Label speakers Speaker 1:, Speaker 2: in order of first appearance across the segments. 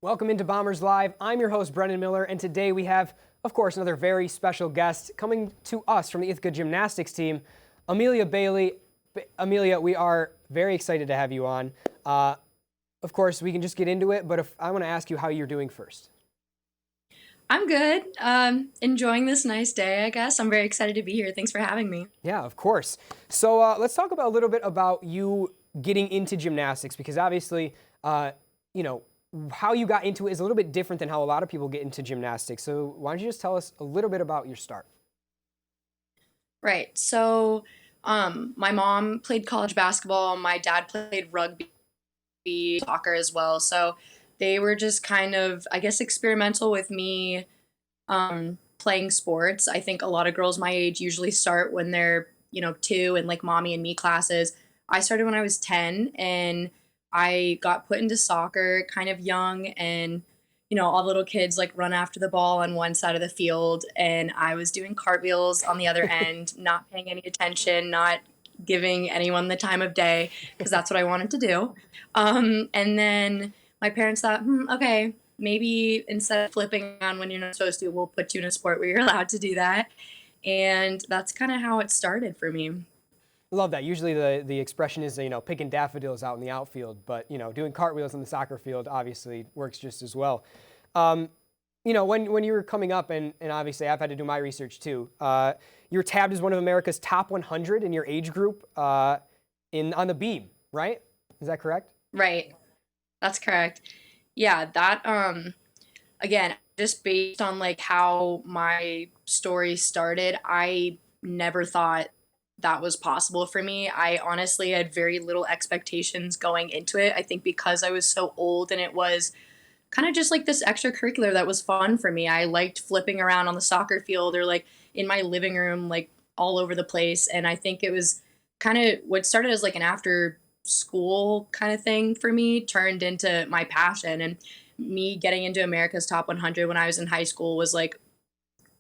Speaker 1: Welcome into Bombers Live. I'm your host, Brendan Miller, and today we have, of course, another very special guest coming to us from the Ithaca gymnastics team, Amelia Bailey. Amelia, we are very excited to have you on. Of course, we can just get into it, but if I want to ask you how you're doing first.
Speaker 2: I'm good. Enjoying this nice day, I guess. I'm very excited to be here. Thanks for having me.
Speaker 1: Yeah, of course. So let's talk about a little bit about you getting into gymnastics, because obviously, how you got into it is a little bit different than how a lot of people get into gymnastics. So why don't you just tell us a little bit about your start?
Speaker 2: Right. So, my mom played college basketball. My dad played rugby, soccer as well. So they were just kind of, I guess, experimental with me playing sports. I think a lot of girls my age usually start when they're, 2 in like mommy and me classes. I started when I was 10 and I got put into soccer kind of young, and all the little kids like run after the ball on one side of the field, and I was doing cartwheels on the other end, not paying any attention, not giving anyone the time of day because that's what I wanted to do. And then my parents thought, okay, maybe instead of flipping on when you're not supposed to, we'll put you in a sport where you're allowed to do that. And that's kind of how it started for me.
Speaker 1: Love that. Usually the expression is, picking daffodils out in the outfield, but, doing cartwheels on the soccer field obviously works just as well. When you were coming up, and obviously I've had to do my research too, you were tabbed as one of America's top 100 in your age group on the beam, right? Is that correct?
Speaker 2: Right. That's correct. Yeah, that again, just based on like how my story started, I never thought that was possible for me. I honestly had very little expectations going into it. I think because I was so old and it was kind of just like this extracurricular that was fun for me. I liked flipping around on the soccer field or like in my living room, like all over the place. And I think it was kind of what started as like an after school kind of thing for me turned into my passion. And me getting into America's Top 100 when I was in high school was like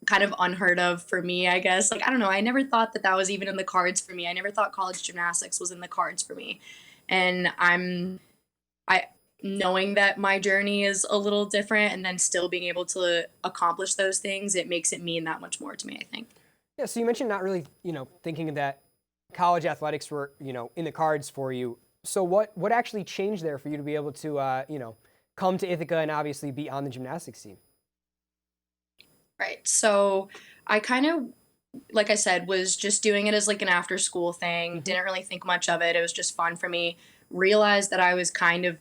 Speaker 2: kind of unheard of for me, I guess. Like, I don't know. I never thought that that was even in the cards for me. I never thought college gymnastics was in the cards for me. And I, knowing that my journey is a little different and then still being able to accomplish those things, it makes it mean that much more to me, I think.
Speaker 1: Yeah, so you mentioned not really, thinking that college athletics were, in the cards for you. So what actually changed there for you to be able to, come to Ithaca and obviously be on the gymnastics team?
Speaker 2: Right. So I kind of, like I said, was just doing it as like an after school thing.
Speaker 1: Mm-hmm.
Speaker 2: Didn't really think much of it. It was just fun for me. Realized that I was kind of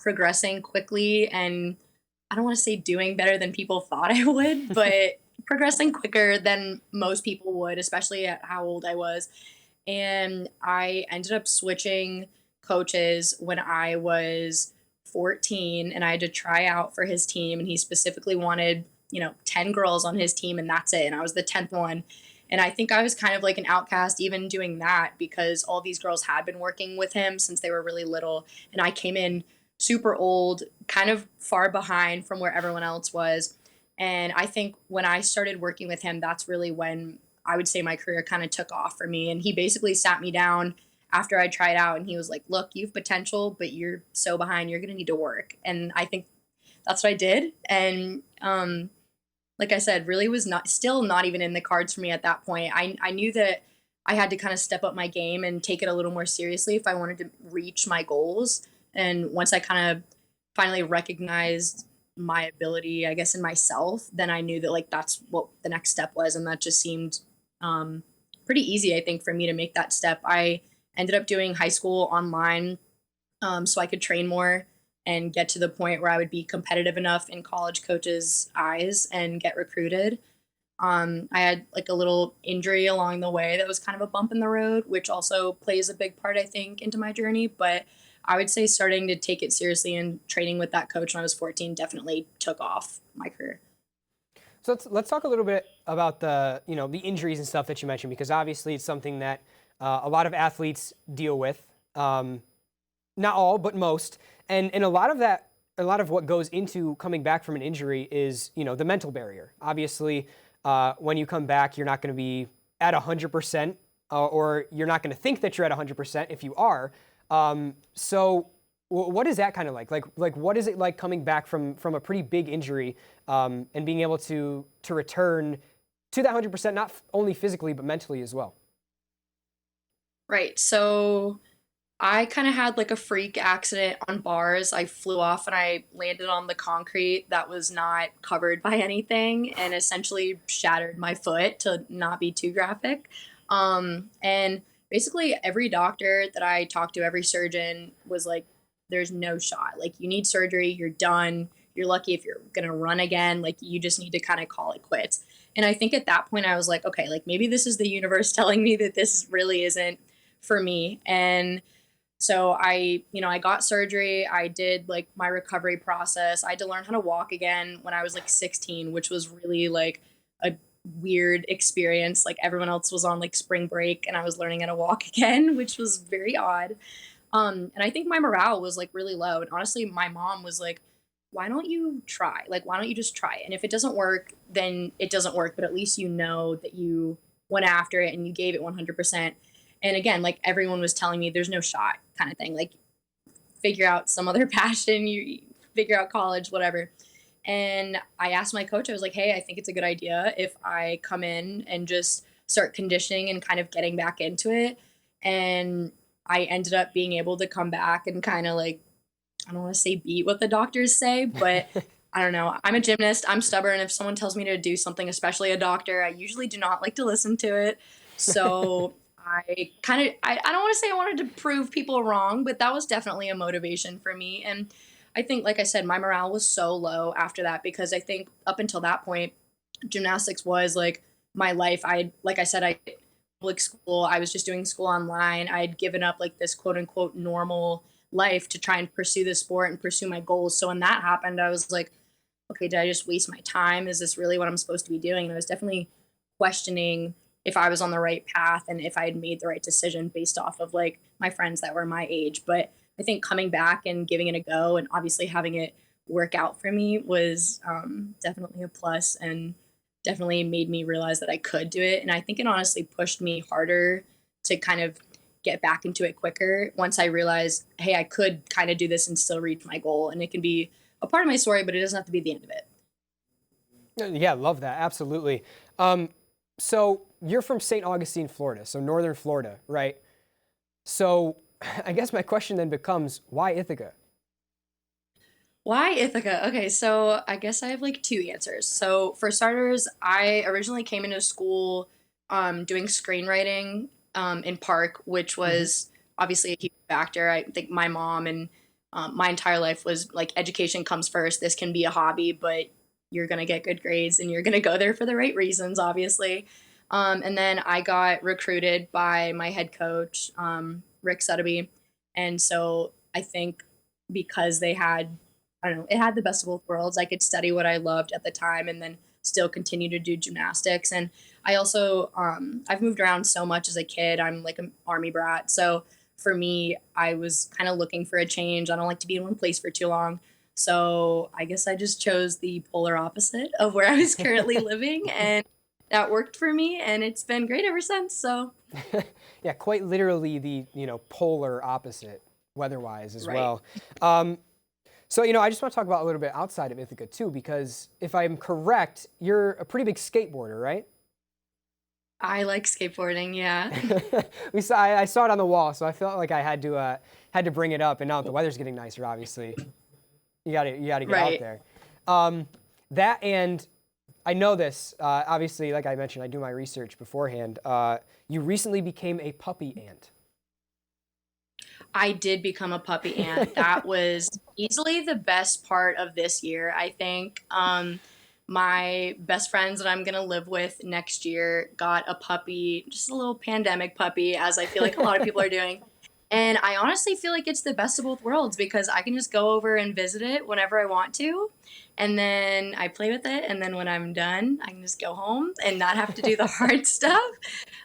Speaker 2: progressing quickly, and I don't want to say doing better than people thought I would, but progressing quicker than most people would, especially at how old I was. And I ended up switching coaches when I was 14, and I had to try out for his team, and he specifically wanted 10 girls on his team, and that's it. And I was the 10th one. And I think I was kind of like an outcast even doing that because all these girls had been working with him since they were really little. And I came in super old, kind of far behind from where everyone else was. And I think when I started working with him, that's really when I would say my career kind of took off for me. And he basically sat me down after I tried out and he was like, look, you have potential, but you're so behind, you're going to need to work. And I think that's what I did. And like I said, really was not even in the cards for me at that point. I knew that I had to kind of step up my game and take it a little more seriously if I wanted to reach my goals. And once I kind of finally recognized my ability, I guess, in myself, then I knew that like that's what the next step was. And that just seemed pretty easy, I think, for me to make that step. I ended up doing high school online so I could train more and get to the point where I would be competitive enough in college coaches' eyes and get recruited. I had like a little injury along the way that was kind of a bump in the road, which also plays a big part, I think, into my journey. But I would say starting to take it seriously and training with that coach when I was 14 definitely took off my career.
Speaker 1: So let's talk a little bit about the injuries and stuff that you mentioned, because obviously it's something that a lot of athletes deal with. Not all, but most. And a lot of what goes into coming back from an injury is, the mental barrier. Obviously, when you come back, you're not going to be at 100%, or you're not going to think that you're at 100% if you are. So What is that kind of like? Like what is it like coming back from a pretty big injury and being able to return to that 100%, not only physically but mentally as well?
Speaker 2: Right. So I kind of had like a freak accident on bars. I flew off and I landed on the concrete that was not covered by anything and essentially shattered my foot, to not be too graphic. And basically, every doctor that I talked to, every surgeon was like, there's no shot. Like, you need surgery, you're done. You're lucky if you're going to run again. Like, you just need to kind of call it quits. And I think at that point, I was like, okay, like maybe this is the universe telling me that this really isn't for me. And so I got surgery. I did like my recovery process. I had to learn how to walk again when I was like 16, which was really like a weird experience. Like everyone else was on like spring break and I was learning how to walk again, which was very odd. And I think my morale was like really low. And honestly, my mom was like, why don't you try? Like, why don't you just try it? And if it doesn't work, then it doesn't work. But at least you know that you went after it and you gave it 100%. And again, like everyone was telling me there's no shot kind of thing. Like figure out some other passion, you figure out college, whatever. And I asked my coach, I was like, hey, I think it's a good idea if I come in and just start conditioning and kind of getting back into it. And I ended up being able to come back and kind of like, I don't want to say beat what the doctors say, but I don't know. I'm a gymnast. I'm stubborn. If someone tells me to do something, especially a doctor, I usually do not like to listen to it. So I don't want to say I wanted to prove people wrong, but that was definitely a motivation for me. And I think, like I said, my morale was so low after that because I think up until that point, gymnastics was like my life. Like I said, I public school. I was just doing school online. I had given up like this quote unquote normal life to try and pursue the sport and pursue my goals. So when that happened, I was like, okay, did I just waste my time? Is this really what I'm supposed to be doing? And I was definitely questioning if I was on the right path and if I had made the right decision based off of like my friends that were my age. But I think coming back and giving it a go and obviously having it work out for me was definitely a plus and definitely made me realize that I could do it. And I think it honestly pushed me harder to kind of get back into it quicker once I realized, hey, I could kind of do this and still reach my goal. And it can be a part of my story, but it doesn't have to be the end of it.
Speaker 1: Yeah, love that. Absolutely. So you're from St. Augustine, Florida, so northern Florida, right? So I guess my question then becomes, why Ithaca?
Speaker 2: Why Ithaca? Okay, so I guess I have like two answers. So for starters, I originally came into school doing screenwriting in Park, which
Speaker 1: Hmm.
Speaker 2: was obviously a huge factor. I think my mom and my entire life was like education comes first. This can be a hobby, but you're gonna get good grades and you're gonna go there for the right reasons, obviously. And then I got recruited by my head coach, Rick Sutterby, and so I think because they had I don't know, it had the best of both worlds. I could study what I loved at the time and then still continue to do gymnastics. And I also, I've moved around so much as a kid. I'm like an army brat. So for me, I was kind of looking for a change. I don't like to be in one place for too long. So I guess I just chose the polar opposite of where I was currently living. And that worked for me. And it's been great ever since. So,
Speaker 1: Yeah, quite literally the, polar opposite weather-wise as
Speaker 2: right.
Speaker 1: well. So, I just want to talk about a little bit outside of Ithaca too, because if I'm correct, you're a pretty big skateboarder, right?
Speaker 2: I like skateboarding. Yeah.
Speaker 1: I saw it on the wall, so I felt like I had to bring it up. And now that the weather's getting nicer, obviously, you gotta get out
Speaker 2: Right.
Speaker 1: there. That and I know this. Obviously, like I mentioned, I do my research beforehand. You recently became a puppy aunt.
Speaker 2: I did become a puppy aunt. That was easily the best part of this year, I think. My best friends that I'm gonna live with next year got a puppy, just a little pandemic puppy, as I feel like a lot of people are doing. And I honestly feel like it's the best of both worlds because I can just go over and visit it whenever I want to. And then I play with it. And then when I'm done, I can just go home and not have to do the hard stuff.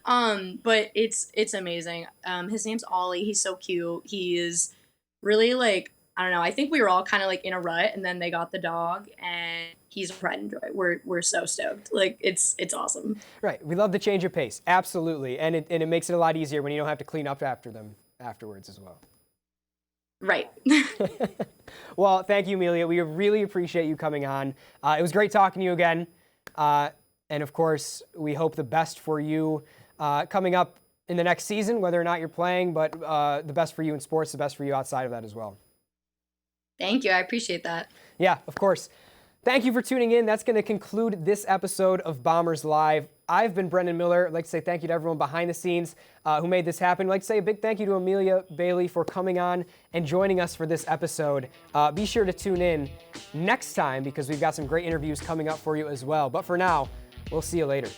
Speaker 2: But it's amazing. His name's Ollie. He's so cute. He is really like I don't know. I think we were all kind of like in a rut, and then they got the dog, and he's a pride and joy. We're so stoked. Like it's awesome.
Speaker 1: Right. We love the change of pace. Absolutely. And it makes it a lot easier when you don't have to clean up after them afterwards as well.
Speaker 2: Right.
Speaker 1: Well, thank you, Amelia. We really appreciate you coming on. It was great talking to you again. And of course, we hope the best for you coming up in the next season, whether or not you're playing, but the best for you in sports, the best for you outside of that as well.
Speaker 2: Thank you. I appreciate that.
Speaker 1: Yeah, of course. Thank you for tuning in. That's going to conclude this episode of Bombers Live. I've been Brendan Miller. I'd like to say thank you to everyone behind the scenes who made this happen. I'd like to say a big thank you to Amelia Bailey for coming on and joining us for this episode. Be sure to tune in next time because we've got some great interviews coming up for you as well. But for now, we'll see you later.